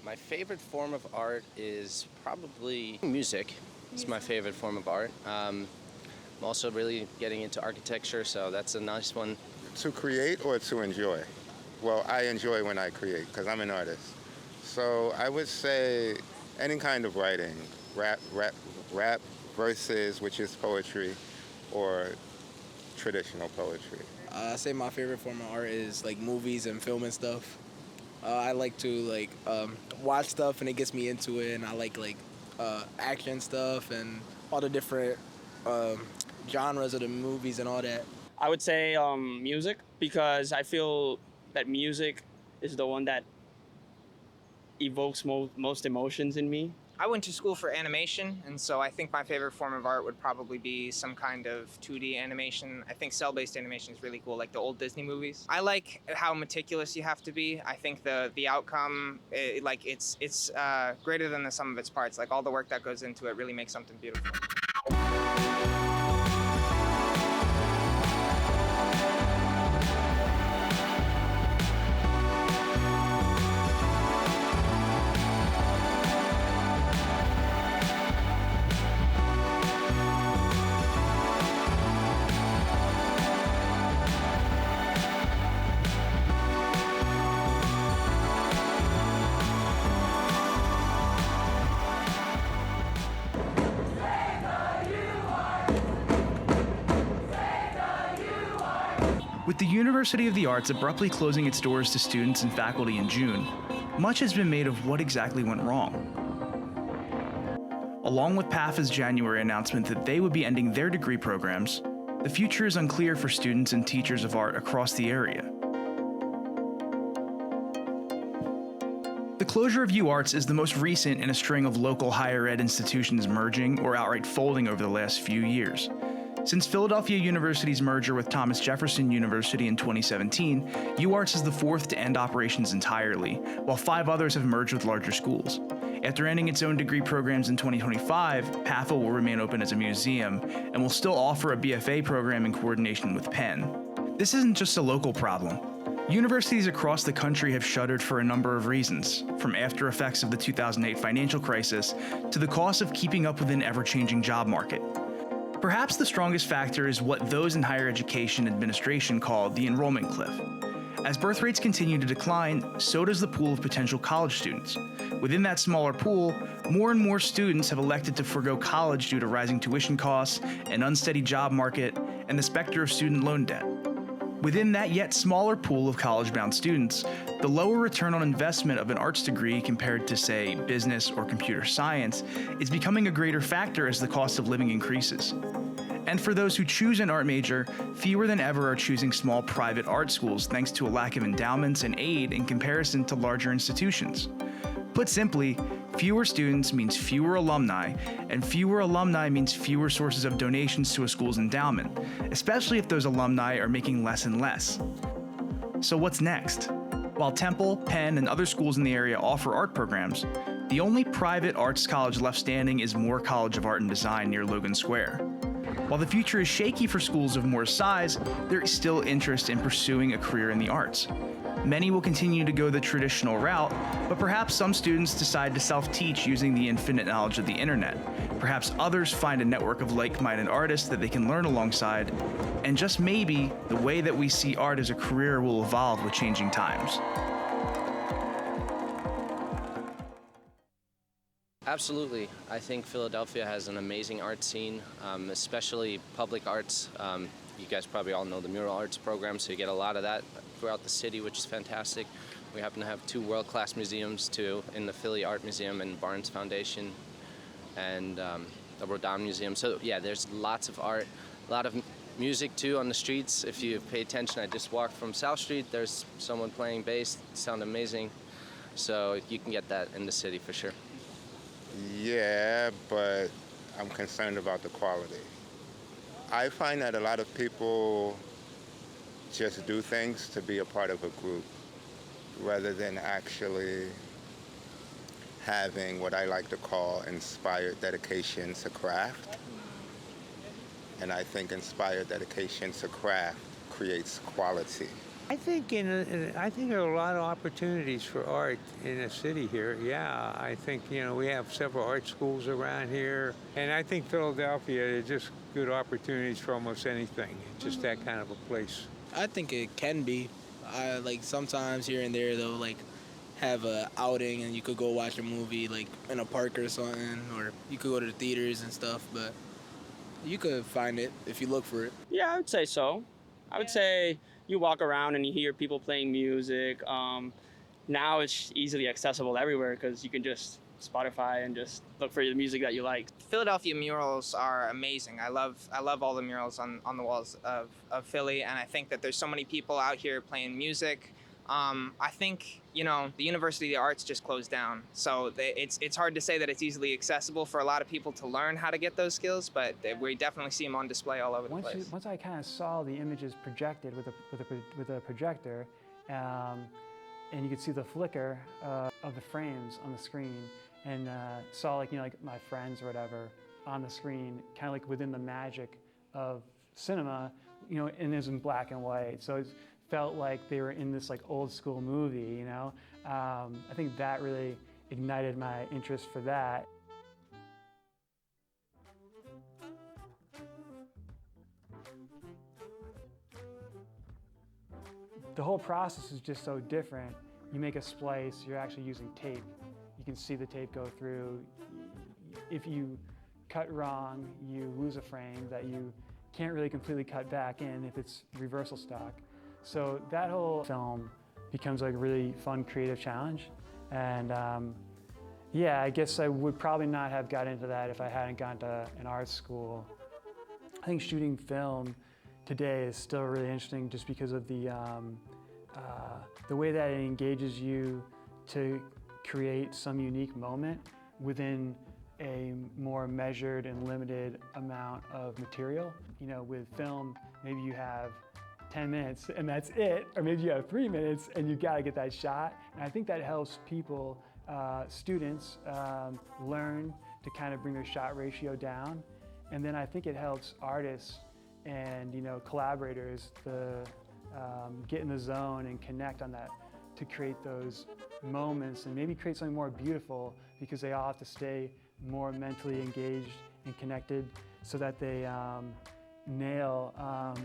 My favorite form of art is probably music. It's my favorite form of art. I'm also really getting into architecture, so that's a nice one. To create or to enjoy? Well, I enjoy when I create because I'm an artist. So I would say any kind of writing, rap, verses, which is poetry, or traditional poetry. I say my favorite form of art is like movies and film and stuff. I like to watch stuff and it gets me into it, and I like action stuff and all the different genres of the movies and all that. I would say music, because I feel that music is the one that evokes most emotions in me. I went to school for animation, and so I think my favorite form of art would probably be some kind of 2D animation. I think cell-based animation is really cool, like the old Disney movies. I like how meticulous you have to be. I think the outcome, it's greater than the sum of its parts. Like all the work that goes into it really makes something beautiful. With the University of the Arts abruptly closing its doors to students and faculty in June, much has been made of what exactly went wrong. Along with PAFA's January announcement that they would be ending their degree programs, the future is unclear for students and teachers of art across the area. The closure of UArts is the most recent in a string of local higher ed institutions merging or outright folding over the last few years. Since Philadelphia University's merger with Thomas Jefferson University in 2017, UArts is the fourth to end operations entirely, while 5 others have merged with larger schools. After ending its own degree programs in 2025, PAFA will remain open as a museum and will still offer a BFA program in coordination with Penn. This isn't just a local problem. Universities across the country have shuttered for a number of reasons, from after effects of the 2008 financial crisis to the cost of keeping up with an ever-changing job market. Perhaps the strongest factor is what those in higher education administration call the enrollment cliff. As birth rates continue to decline, so does the pool of potential college students. Within that smaller pool, more and more students have elected to forego college due to rising tuition costs, an unsteady job market, and the specter of student loan debt. Within that yet smaller pool of college-bound students, the lower return on investment of an arts degree compared to, say, business or computer science is becoming a greater factor as the cost of living increases. And for those who choose an art major, fewer than ever are choosing small private art schools thanks to a lack of endowments and aid in comparison to larger institutions. Put simply, fewer students means fewer alumni, and fewer alumni means fewer sources of donations to a school's endowment, especially if those alumni are making less and less. So what's next? While Temple, Penn, and other schools in the area offer art programs, the only private arts college left standing is Moore College of Art and Design near Logan Square. While the future is shaky for schools of Moore's size, there is still interest in pursuing a career in the arts. Many will continue to go the traditional route, but perhaps some students decide to self-teach using the infinite knowledge of the internet. Perhaps others find a network of like-minded artists that they can learn alongside, and just maybe, the way that we see art as a career will evolve with changing times. Absolutely. I think Philadelphia has an amazing art scene, especially public arts. You guys probably all know the mural arts program, so you get a lot of that throughout the city, which is fantastic. We happen to have 2 world-class museums, too, in the Philly Art Museum and Barnes Foundation, and the Rodin Museum. So, yeah, there's lots of art, a lot of music, too, on the streets. If you pay attention, I just walked from South Street. There's someone playing bass. It sounds amazing. So you can get that in the city for sure. Yeah, but I'm concerned about the quality. I find that a lot of people just do things to be a part of a group rather than actually having what I like to call inspired dedication to craft. And I think inspired dedication to craft creates quality. I think there are a lot of opportunities for art in the city here. Yeah, I think we have several art schools around here, and I think Philadelphia is just good opportunities for almost anything. It's just that kind of a place. I think it can be. I like sometimes here and there they'll like have a outing and you could go watch a movie like in a park or something, or you could go to the theaters and stuff. But you could find it if you look for it. Yeah, I would say so. I would say you walk around and you hear people playing music. Now it's easily accessible everywhere because you can just Spotify and just look for the music that you like. Philadelphia murals are amazing. I love all the murals on the walls of Philly, and I think that there's so many people out here playing music. I think the University of the Arts just closed down, so it's hard to say that it's easily accessible for a lot of people to learn how to get those skills, but we definitely see them on display all over the place. Once I kind of saw the images projected with a projector, and you could see the flicker of the frames on the screen, and saw like my friends or whatever on the screen, kind of like within the magic of cinema, and it was in black and white, so it felt like they were in this like old school movie. I think that really ignited my interest for that. The whole process is just so different. You make a splice, you're actually using tape. You can see the tape go through. If you cut wrong, you lose a frame that you can't really completely cut back in if it's reversal stock. So that whole film becomes like a really fun creative challenge. And yeah, I guess I would probably not have got into that if I hadn't gone to an art school. I think shooting film today is still really interesting just because of the way that it engages you to create some unique moment within a more measured and limited amount of material. With film, maybe you have 10 minutes and that's it, or maybe you have 3 minutes and you gotta get that shot. And I think that helps people, students, learn to kind of bring their shot ratio down. And then I think it helps artists and collaborators to get in the zone and connect on that, to create those moments and maybe create something more beautiful, because they all have to stay more mentally engaged and connected so that they nail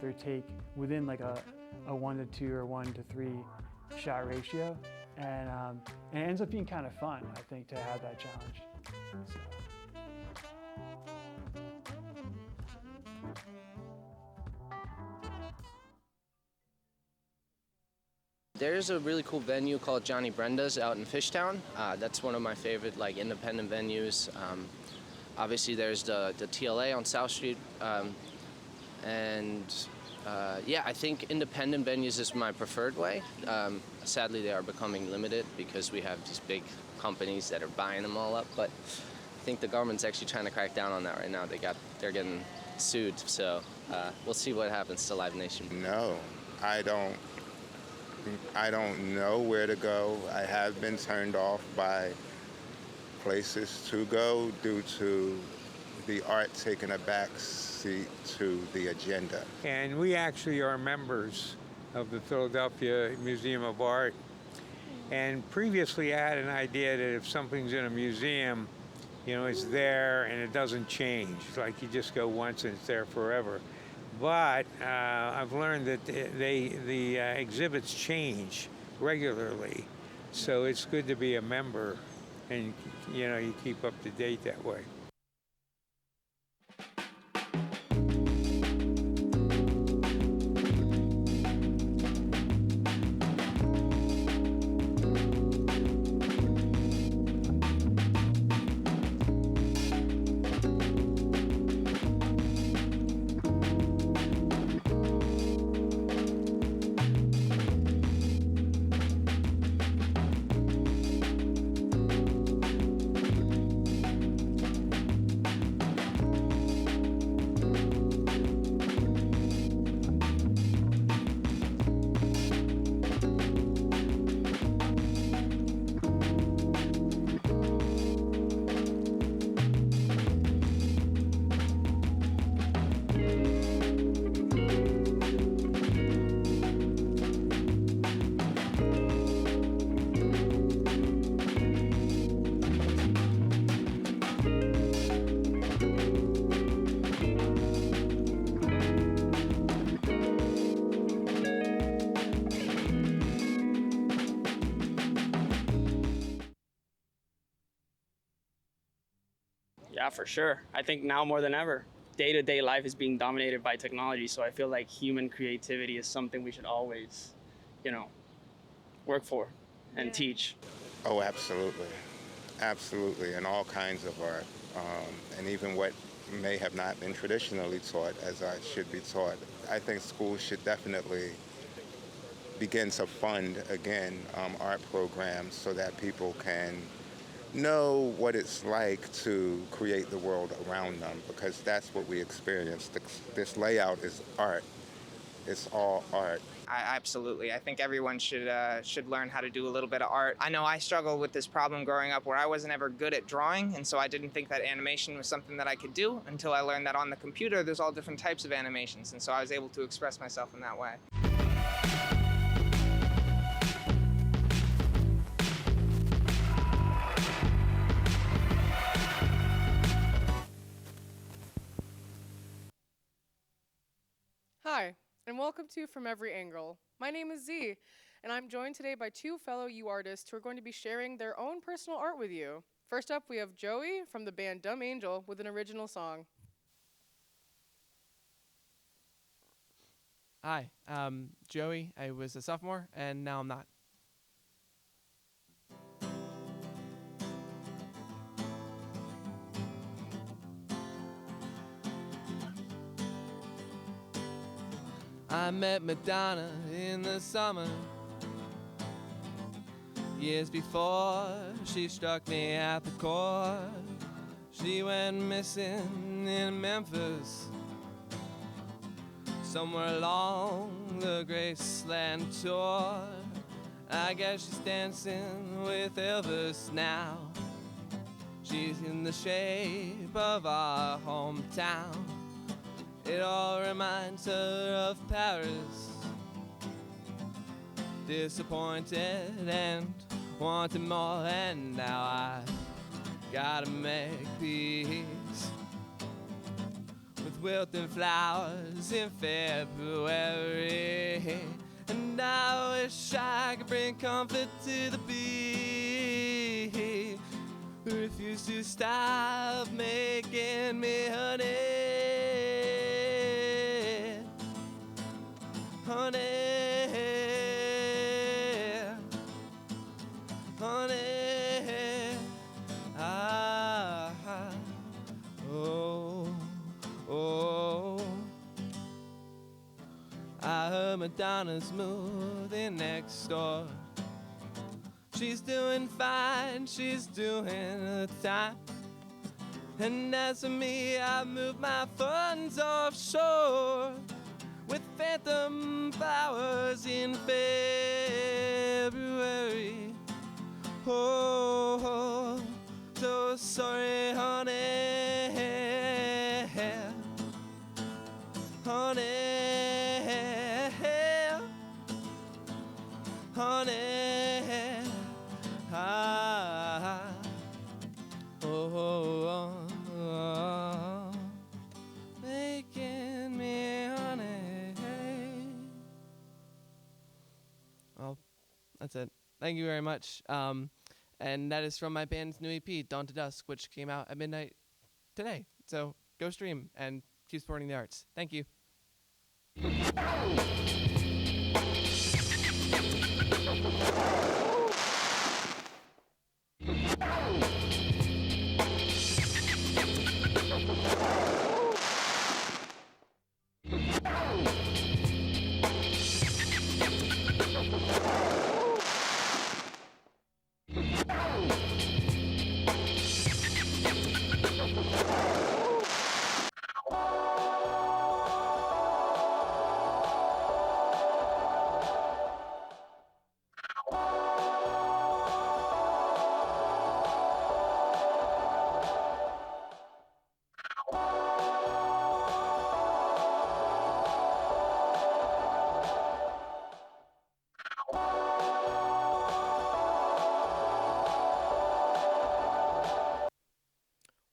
their take within like a 1 to 2 or 1 to 3 shot ratio. And it ends up being kind of fun, I think, to have that challenge. So. There's a really cool venue called Johnny Brenda's out in Fishtown. That's one of my favorite independent venues. Obviously there's the TLA on South Street. Yeah, I think independent venues is my preferred way. Sadly, they are becoming limited because we have these big companies that are buying them all up. But I think the government's actually trying to crack down on that right now. They're getting sued, so we'll see what happens to Live Nation. No, I don't know where to go. I have been turned off by places to go due to the art taking a back seat to the agenda. And we actually are members of the Philadelphia Museum of Art. And previously I had an idea that if something's in a museum, it's there and it doesn't change. Like you just go once and it's there forever. But I've learned that the exhibits change regularly. So it's good to be a member and you keep up to date that way. Yeah, for sure. I think now more than ever, day-to-day life is being dominated by technology. So I feel like human creativity is something we should always, you know, work for and teach. Oh, absolutely. Absolutely. And all kinds of art. And even what may have not been traditionally taught as art should be taught. I think schools should definitely begin to fund, again, art programs so that people can know what it's like to create the world around them, because that's what we experience. This layout is art. It's all art. Absolutely. I think everyone should learn how to do a little bit of art. I know I struggled with this problem growing up where I wasn't ever good at drawing, and so I didn't think that animation was something that I could do until I learned that on the computer there's all different types of animations, and so I was able to express myself in that way. Hi, and welcome to From Every Angle. My name is Z, and I'm joined today by two fellow U artists who are going to be sharing their own personal art with you. First up, we have Joey from the band Dumb Angel with an original song. Hi, Joey. I was a sophomore, and now I'm not. I met Madonna in the summer, years before she struck me at the core. She went missing in Memphis, somewhere along the Graceland tour. I guess she's dancing with Elvis now. She's in the shape of our hometown. It all reminds her of Paris. Disappointed and wanting more, and now I gotta make peace with wilting flowers in February. And I wish I could bring comfort to the bee who refused to stop making me honey. Honey, honey, ah, oh, oh. I heard Madonna's moving next door. She's doing fine, she's doing the time. And as for me, I moved my funds offshore with phantom flowers in February. Oh, so sorry, honey, honey, honey, ah, oh, making me honey. Well, that's it. Thank you very much. And that is from my band's new EP, Dawn to Dusk, which came out at midnight today. So go stream and keep supporting the arts. Thank you.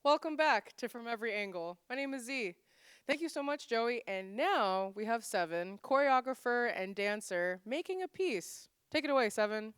Welcome back to From Every Angle. My name is Z. Thank you so much, Joey. And now we have Seven, choreographer and dancer, making a piece. Take it away, Seven.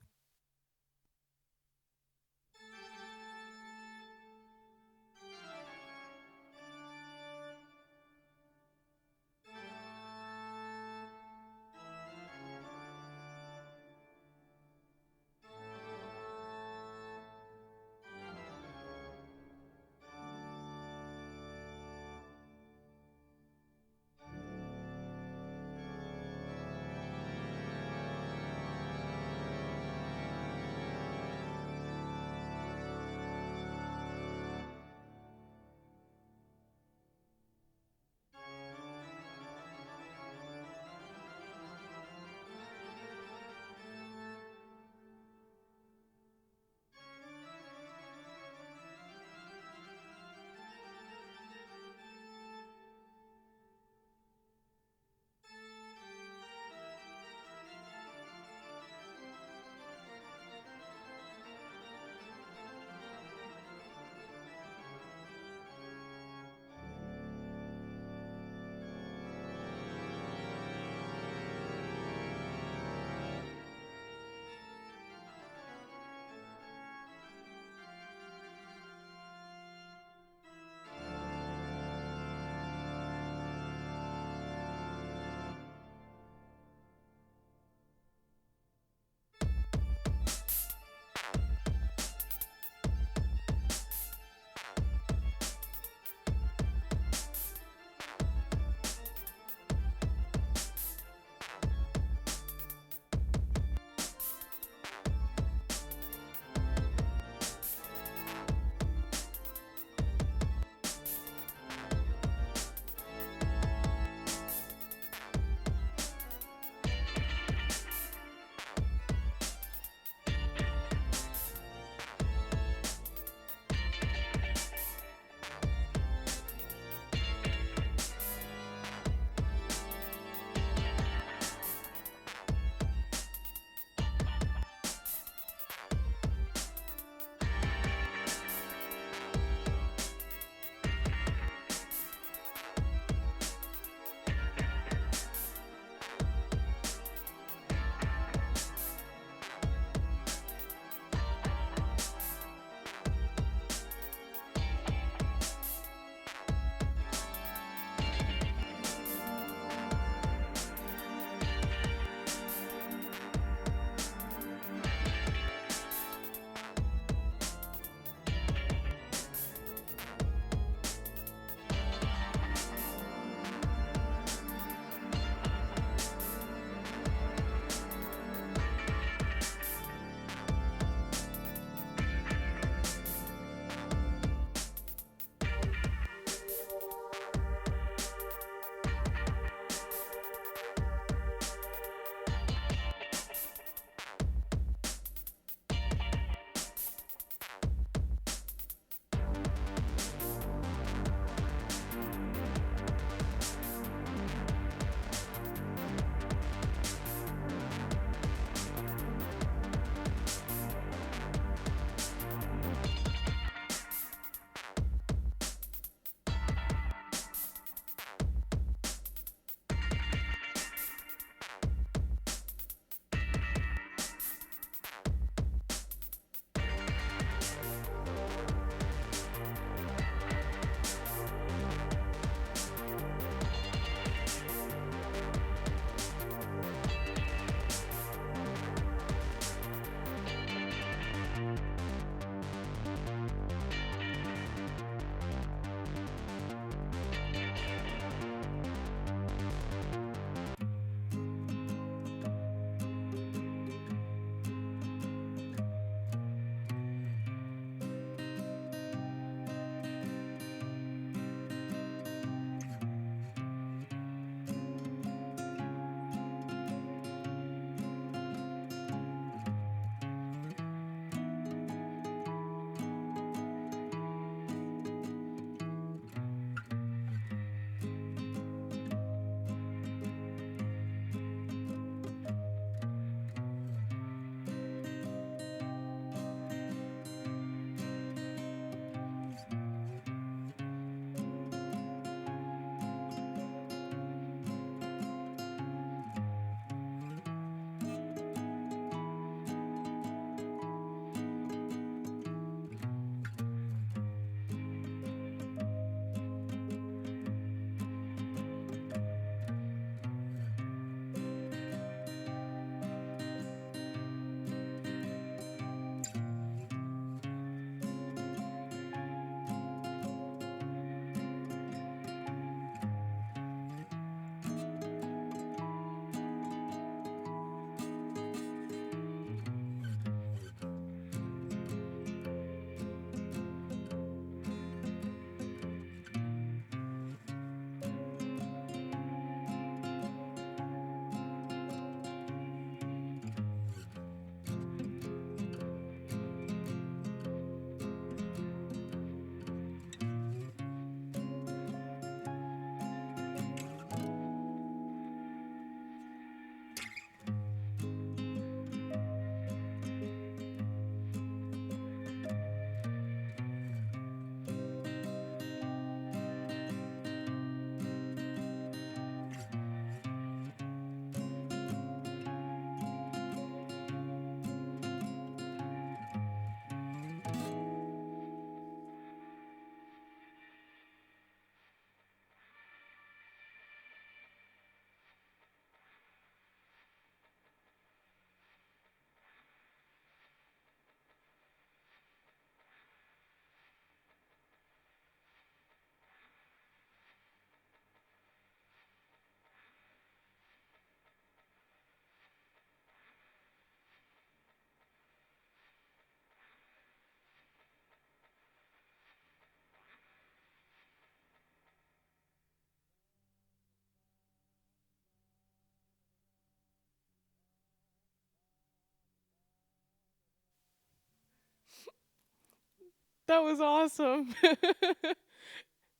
That was awesome.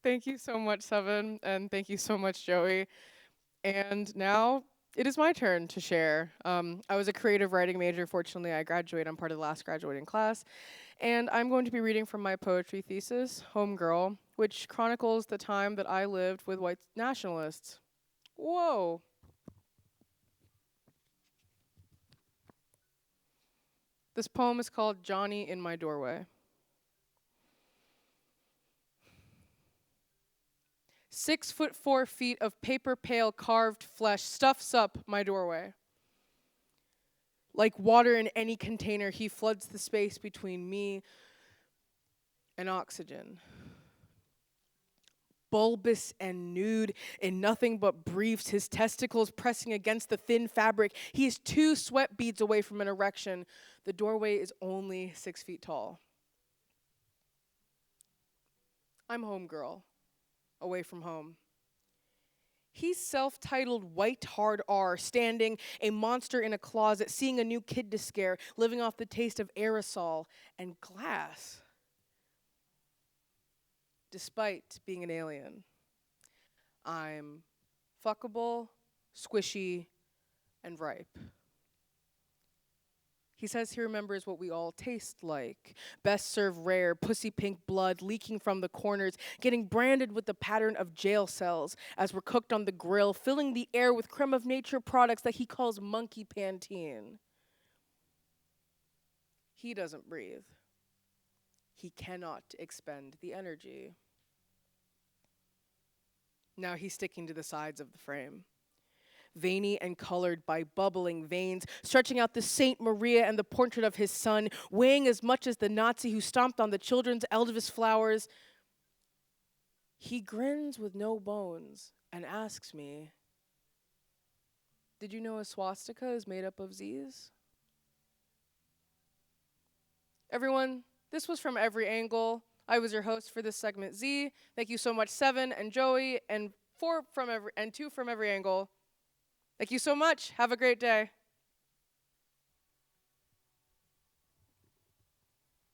Thank you so much, Seven, and thank you so much, Joey. And now it is my turn to share. I was a creative writing major. Fortunately, I graduated. I'm part of the last graduating class. And I'm going to be reading from my poetry thesis, Homegirl, which chronicles the time that I lived with white nationalists. Whoa. This poem is called Johnny in My Doorway. 6'4" of paper pale carved flesh stuffs up my doorway. Like water in any container, he floods the space between me and oxygen. Bulbous and nude in nothing but briefs, his testicles pressing against the thin fabric. He is 2 sweat beads away from an erection. The doorway is only 6 feet tall. I'm homegirl, away from home. He's self-titled White Hard R, standing a monster in a closet, seeing a new kid to scare, living off the taste of aerosol and glass. Despite being an alien, I'm fuckable, squishy, and ripe. He says he remembers what we all taste like. Best served rare, pussy pink blood leaking from the corners, getting branded with the pattern of jail cells as we're cooked on the grill, filling the air with creme of nature products that he calls monkey Pantene. He doesn't breathe. He cannot expend the energy. Now he's sticking to the sides of the frame. Veiny and colored by bubbling veins, stretching out the Saint Maria and the portrait of his son, weighing as much as the Nazi who stomped on the children's Elvis flowers. He grins with no bones and asks me, "Did you know a swastika is made up of Z's?" Everyone, this was From Every Angle. I was your host for this segment, Z. Thank you so much, Seven and Joey, and 2 from every angle. Thank you so much. Have a great day.